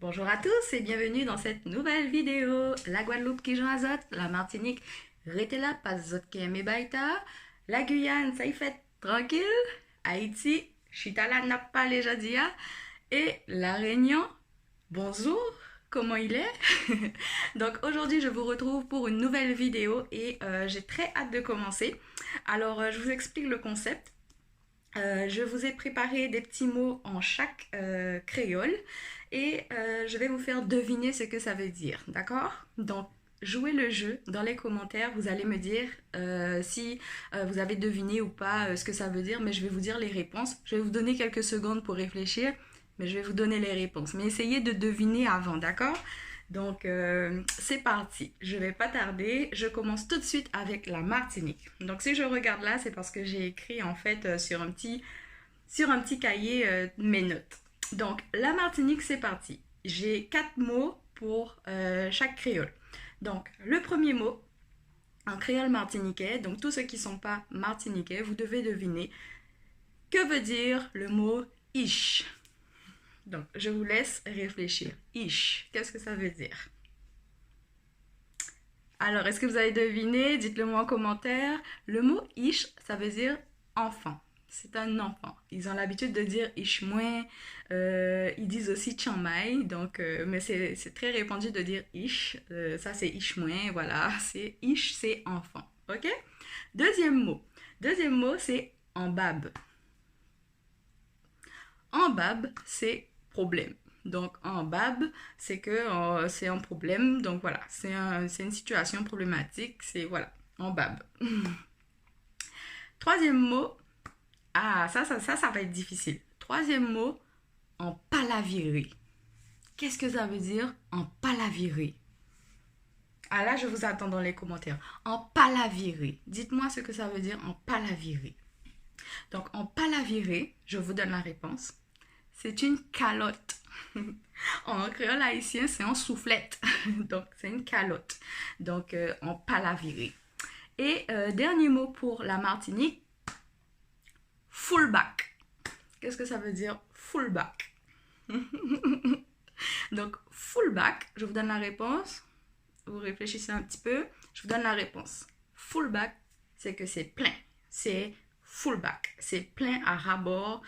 Bonjour à tous et bienvenue dans cette nouvelle vidéo. La Guadeloupe qui joue azote, la Martinique rete là, pas zot qui aime baïta, la Guyane ça y fait tranquille, Haïti, chita n'a pas les jadia et la Réunion, bonjour, comment il est? Donc aujourd'hui je vous retrouve pour une nouvelle vidéo et j'ai très hâte de commencer. Alors je vous explique le concept. Je vous ai préparé des petits mots en chaque créole et je vais vous faire deviner ce que ça veut dire, d'accord? Donc, jouez le jeu dans les commentaires, vous allez me dire si vous avez deviné ou pas ce que ça veut dire, mais je vais vous dire les réponses. Je vais vous donner quelques secondes pour réfléchir, mais je vais vous donner les réponses. Mais essayez de deviner avant, d'accord? Donc, c'est parti. Je vais pas tarder. Je commence tout de suite avec la Martinique. Donc, si je regarde là, c'est parce que j'ai écrit en fait sur un petit cahier mes notes. Donc, la Martinique, c'est parti. J'ai 4 mots pour chaque créole. Donc, le premier mot, en créole martiniquais, donc tous ceux qui ne sont pas martiniquais, vous devez deviner que veut dire le mot ish. Donc, je vous laisse réfléchir. Ish, qu'est-ce que ça veut dire? Alors, est-ce que vous avez deviné? Dites-le moi en commentaire. Le mot ish, ça veut dire enfant. C'est un enfant. Ils ont l'habitude de dire ish moins. Ils disent aussi chamai. Donc, mais c'est très répandu de dire ish. Ça, c'est ish moins. Voilà. C'est ish, c'est enfant. OK? Deuxième mot. Deuxième mot, c'est embab. Embab, c'est problème. Donc, en bab, c'est que c'est un problème. Donc, voilà, c'est une situation problématique. C'est, voilà, en bab. Troisième mot. Ah, ça va être difficile. Troisième mot, en palaviré. Qu'est-ce que ça veut dire en palaviré? Ah là, je vous attends dans les commentaires. En palaviré. Dites-moi ce que ça veut dire en palaviré. Donc, en palaviré, je vous donne la réponse. C'est une calotte. En créole haïtien, c'est en soufflette. Donc, c'est une calotte. Donc, en palaviré. Et dernier mot pour la Martinique, fullback. Qu'est-ce que ça veut dire fullback? Donc, fullback, je vous donne la réponse. Vous réfléchissez un petit peu. Je vous donne la réponse. Fullback, c'est que c'est plein. C'est fullback. C'est plein à ras-bord.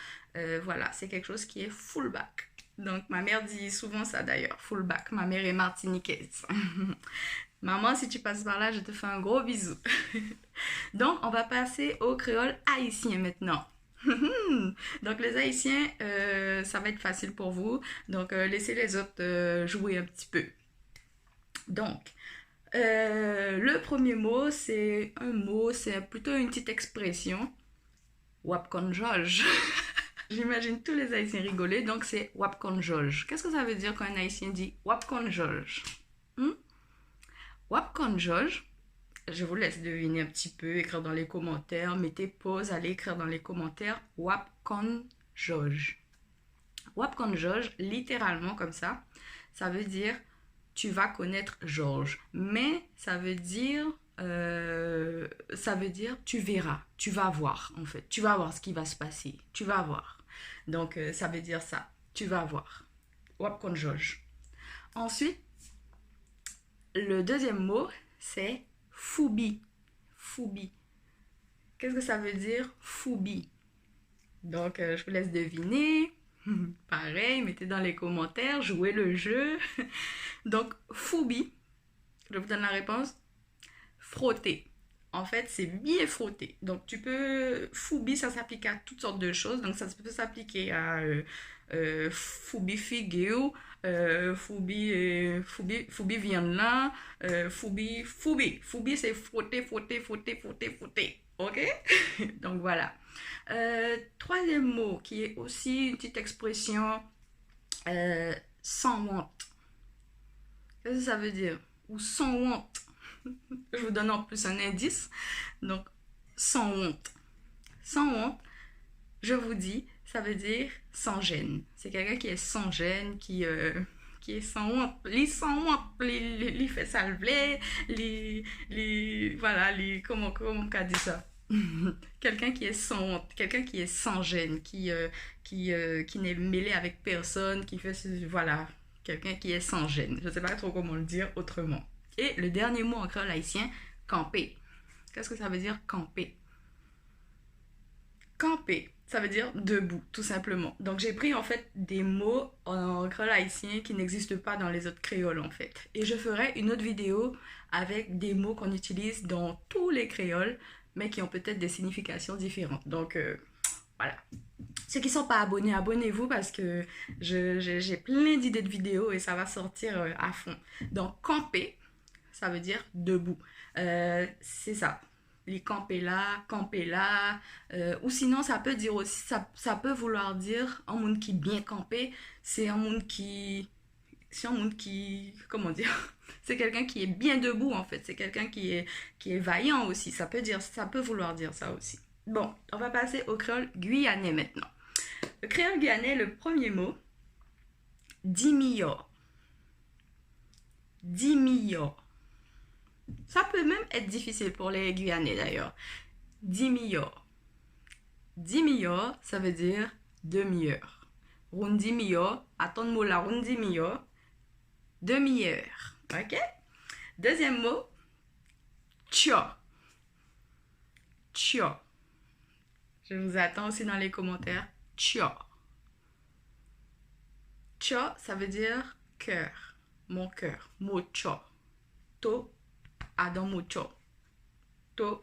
Voilà, c'est quelque chose qui est fullback. Donc, ma mère dit souvent ça d'ailleurs, fullback. Ma mère est martiniquaise. Maman, si tu passes par là, je te fais un gros bisou. Donc, on va passer au créole haïtien maintenant. Donc, les haïtiens, ça va être facile pour vous. Donc, laissez les autres jouer un petit peu. Donc, le premier mot, c'est plutôt une petite expression. Wap kon George. J'imagine tous les haïtiens rigoler, donc c'est wap kon George. Qu'est-ce que ça veut dire quand un haïtien dit wap kon George? Wap kon George, je vous laisse deviner un petit peu, écrire dans les commentaires, mettez pause, allez écrire dans les commentaires wap kon George. Wap kon George, littéralement comme ça veut dire tu vas connaître Georges, mais ça veut dire tu verras, tu vas voir en fait, tu vas voir ce qui va se passer, tu vas voir. Donc ça veut dire ça, tu vas voir. Wap kon George. Ensuite, le deuxième mot, c'est foubi. Foubi. Qu'est-ce que ça veut dire foubi? Donc je vous laisse deviner. Pareil, mettez dans les commentaires, jouez le jeu. Donc, foubi, je vous donne la réponse. Frotter. En fait, c'est bien frotter. Donc, foubi, ça s'applique à toutes sortes de choses. Donc, ça peut s'appliquer à foubi figure, foubi viande là, foubi. Foubi, c'est frotter. Ok? Donc, voilà. Troisième mot, qui est aussi une petite expression sans honte. Qu'est-ce que ça veut dire? Ou sans honte. Je vous donne en plus un indice. Donc, sans honte. Sans honte, je vous dis, ça veut dire sans gêne. C'est quelqu'un qui est sans gêne, qui est sans honte. Il sans honte, il fait ça le blé, voilà, comment on dit ça? Quelqu'un qui est sans honte, quelqu'un qui est sans gêne, qui n'est mêlé avec personne, qui fait, voilà, quelqu'un qui est sans gêne. Je ne sais pas trop comment le dire autrement. Et le dernier mot en créole haïtien, camper. Qu'est-ce que ça veut dire camper? Camper, ça veut dire debout, tout simplement. Donc j'ai pris en fait des mots en créole haïtien qui n'existent pas dans les autres créoles en fait. Et je ferai une autre vidéo avec des mots qu'on utilise dans tous les créoles, mais qui ont peut-être des significations différentes. Donc voilà. Ceux qui ne sont pas abonnés, abonnez-vous parce que j'ai plein d'idées de vidéos et ça va sortir à fond. Donc camper, ça veut dire debout. C'est ça. Les camper là, ou sinon ça peut dire aussi, ça peut vouloir dire un monde qui bien campé, c'est un monde qui, comment dire, c'est quelqu'un qui est bien debout en fait, c'est quelqu'un qui est vaillant aussi, ça peut vouloir dire ça aussi. Bon, on va passer au créole guyanais maintenant. Le créole guyanais, le premier mot, dimio. Dimio. Ça peut même être difficile pour les Guyanais d'ailleurs. Dimio. Dimio, ça veut dire demi-heure. Rundimio, attends-moi la rundimio, demi-heure. Ok? Deuxième mot, tcho. Tcho. Je vous attends aussi dans les commentaires. Tcho. Tcho, ça veut dire cœur. Mon cœur. Mucho. To Adam mucho. To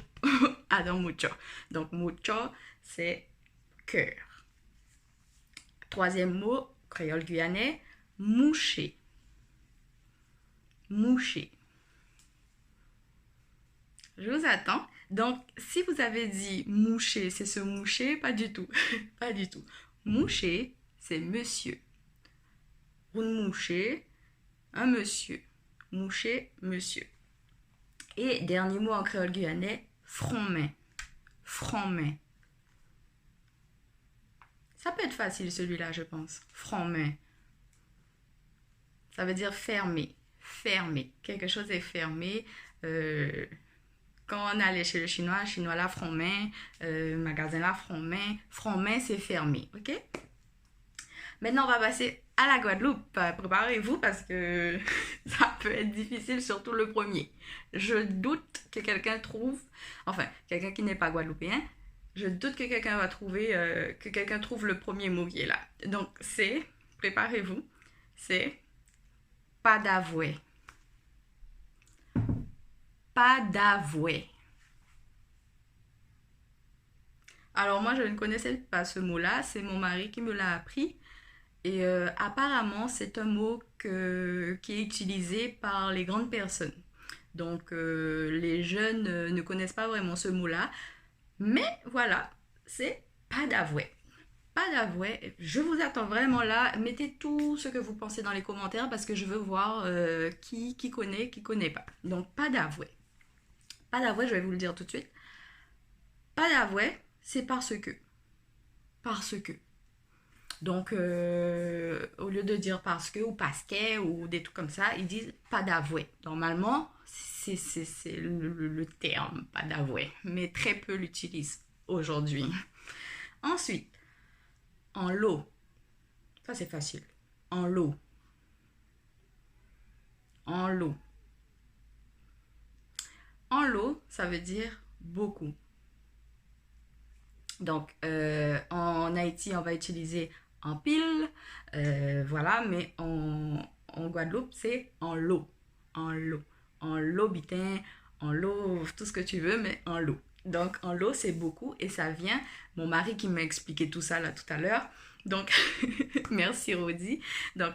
Adam mucho. Donc mucho, c'est cœur. Troisième mot, créole guyanais, moucher. Moucher. Je vous attends. Donc, si vous avez dit moucher, c'est se moucher, pas du tout. Pas du tout. Moucher, c'est monsieur. Un moucher, un monsieur. Moucher, monsieur. Et dernier mot en créole guyanais, front-main. Front-main. Ça peut être facile celui-là, je pense. Front-main. Ça veut dire fermé. Fermé. Quelque chose est fermé. Quand on allait chez le chinois là, front-main. Magasin là, front-main. Front-main, c'est fermé. Ok? Maintenant, on va passer à la Guadeloupe. Préparez-vous parce que ça peut être difficile, surtout le premier. Je doute que quelqu'un trouve, enfin, quelqu'un qui n'est pas guadeloupéen, je doute que quelqu'un va trouver, que quelqu'un trouve le premier mot qui est là. Donc, c'est, préparez-vous, c'est pas d'avoué. Pas d'avoué. Alors, moi, je ne connaissais pas ce mot-là, c'est mon mari qui me l'a appris. Et apparemment, c'est un mot qui est utilisé par les grandes personnes. Donc, les jeunes ne connaissent pas vraiment ce mot-là. Mais voilà, c'est pas d'avoué. Pas d'avoué. Je vous attends vraiment là. Mettez tout ce que vous pensez dans les commentaires parce que je veux voir qui connaît pas. Donc, pas d'avoué. Pas d'avoué, je vais vous le dire tout de suite. Pas d'avoué, c'est parce que. Parce que. Donc, au lieu de dire parce que ou parce que ou des trucs comme ça, ils disent pas d'avoué. Normalement, c'est le terme, pas d'avoué. Mais très peu l'utilisent aujourd'hui. Ensuite, en lot. Ça, c'est facile. En lot. En lot. En lot, ça veut dire beaucoup. Donc, en Haïti, on va utiliser en pile, voilà, mais en Guadeloupe, c'est en lot, en lot, en lot bitin, en lot, tout ce que tu veux, mais en lot. Donc, en lot, c'est beaucoup et ça vient, mon mari qui m'a expliqué tout ça là tout à l'heure, donc, merci Rodi. Donc,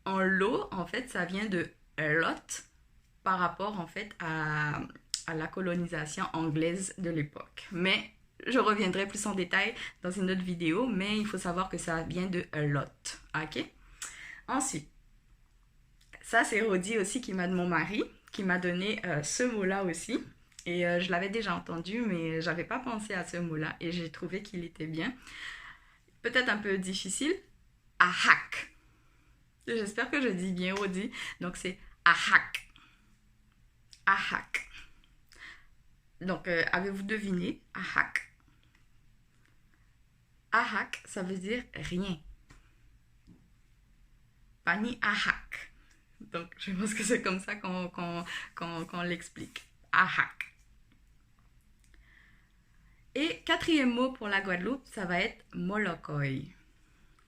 en lot, en fait, ça vient de lot par rapport, en fait, à la colonisation anglaise de l'époque. Mais je reviendrai plus en détail dans une autre vidéo, mais il faut savoir que ça vient de a lot, ok? Ensuite, ça c'est Rodi aussi mon mari, qui m'a donné ce mot-là aussi. Et je l'avais déjà entendu, mais j'avais pas pensé à ce mot-là et j'ai trouvé qu'il était bien. Peut-être un peu difficile. Ahak. J'espère que je dis bien Rodi. Donc c'est ahak. Ahak. Donc, avez-vous deviné? Ahak. Ahak, ça veut dire rien. pani ahak. Donc, je pense que c'est comme ça qu'on l'explique. Ahak. Et quatrième mot pour la Guadeloupe, ça va être molokoy.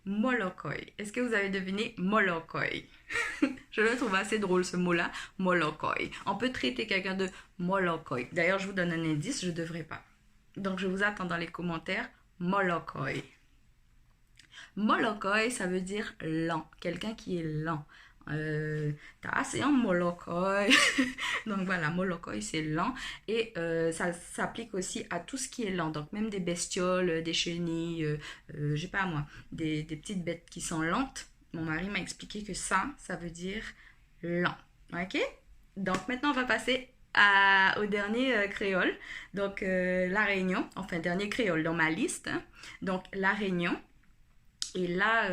Molokoy. Est-ce que vous avez deviné molokoy? Je le trouve assez drôle ce mot-là, molokoy. On peut traiter quelqu'un de molokoy. D'ailleurs, je vous donne un indice, je ne devrais pas. Donc, je vous attends dans les commentaires, molokoy. Molokoy, ça veut dire lent, quelqu'un qui est lent. T'as assez en molokoy. Donc voilà, molokoy c'est lent et ça s'applique aussi à tout ce qui est lent. Donc même des bestioles, des chenilles, je sais pas moi, des petites bêtes qui sont lentes. Mon mari m'a expliqué que ça veut dire lent. Ok? Donc maintenant on va passer au dernier créole. Donc la Réunion, enfin dernier créole dans ma liste. Hein. Donc la Réunion. Et là,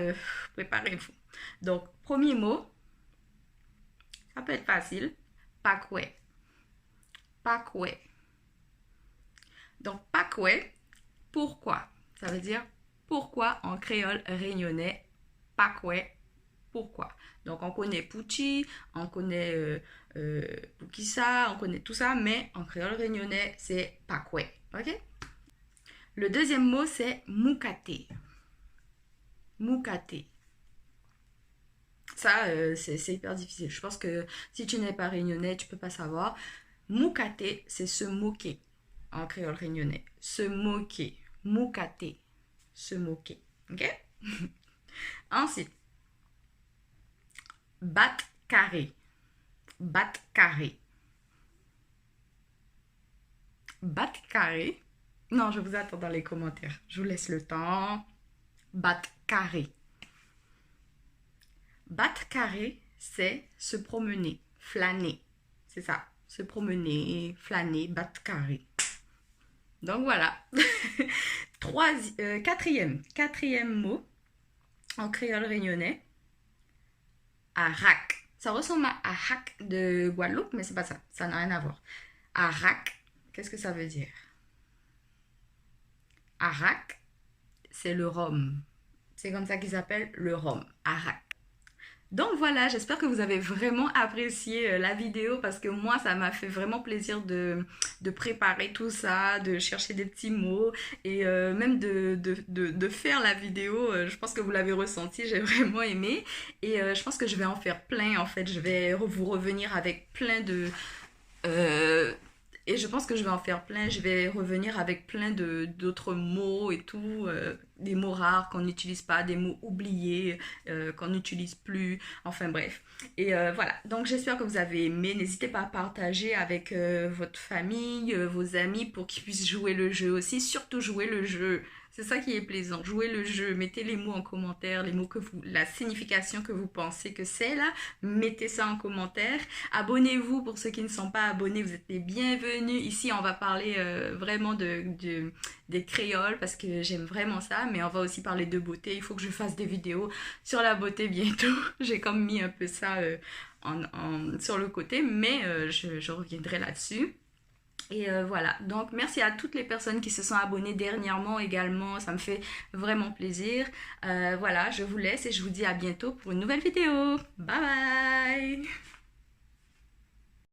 préparez-vous. Donc premier mot. Ça peut être facile. Pakwe. Pakwe. Donc, pakwe, pourquoi? Ça veut dire pourquoi en créole réunionnais. Pakwe, pourquoi? Donc, on connaît Pouchi, on connaît Pukisa, on connaît tout ça, mais en créole réunionnais, c'est pakwe. Ok? Le deuxième mot, c'est moukate. Moukate. Ça, c'est hyper difficile. Je pense que si tu n'es pas réunionnais, tu peux pas savoir. Moukate, c'est se moquer en créole réunionnais. Se moquer. Moukate. Se moquer. Ok? Ensuite, bat carré. Bat carré. Bat carré. Non, je vous attends dans les commentaires. Je vous laisse le temps. Bat carré. Battre carré, c'est se promener, flâner. C'est ça, se promener, flâner, battre carré. Donc voilà. Quatrième mot en créole réunionnais. Arak. Ça ressemble à Arak de Guadeloupe, mais c'est pas ça. Ça n'a rien à voir. Arak, qu'est-ce que ça veut dire? Arak, c'est le rhum. C'est comme ça qu'ils appellent le rhum. Arak. Donc voilà, j'espère que vous avez vraiment apprécié la vidéo parce que moi, ça m'a fait vraiment plaisir de préparer tout ça, de chercher des petits mots et même de faire la vidéo. Je pense que vous l'avez ressenti, j'ai vraiment aimé et je pense que je vais en faire plein en fait. Je vais vous revenir avec plein de... et je pense que je vais en faire plein, je vais revenir avec plein d'autres mots et tout, des mots rares qu'on n'utilise pas, des mots oubliés qu'on n'utilise plus, enfin bref. Et voilà, donc j'espère que vous avez aimé, n'hésitez pas à partager avec votre famille, vos amis pour qu'ils puissent jouer le jeu aussi, surtout jouer le jeu. C'est ça qui est plaisant, jouer le jeu, mettez les mots en commentaire, les mots que vous, la signification que vous pensez que c'est là, mettez ça en commentaire. Abonnez-vous pour ceux qui ne sont pas abonnés, vous êtes les bienvenus. Ici, on va parler vraiment des créoles parce que j'aime vraiment ça, mais on va aussi parler de beauté. Il faut que je fasse des vidéos sur la beauté bientôt. J'ai comme mis un peu ça sur le côté, mais je reviendrai là-dessus. Et voilà, donc merci à toutes les personnes qui se sont abonnées dernièrement également, ça me fait vraiment plaisir. Voilà, je vous laisse et je vous dis à bientôt pour une nouvelle vidéo. Bye bye!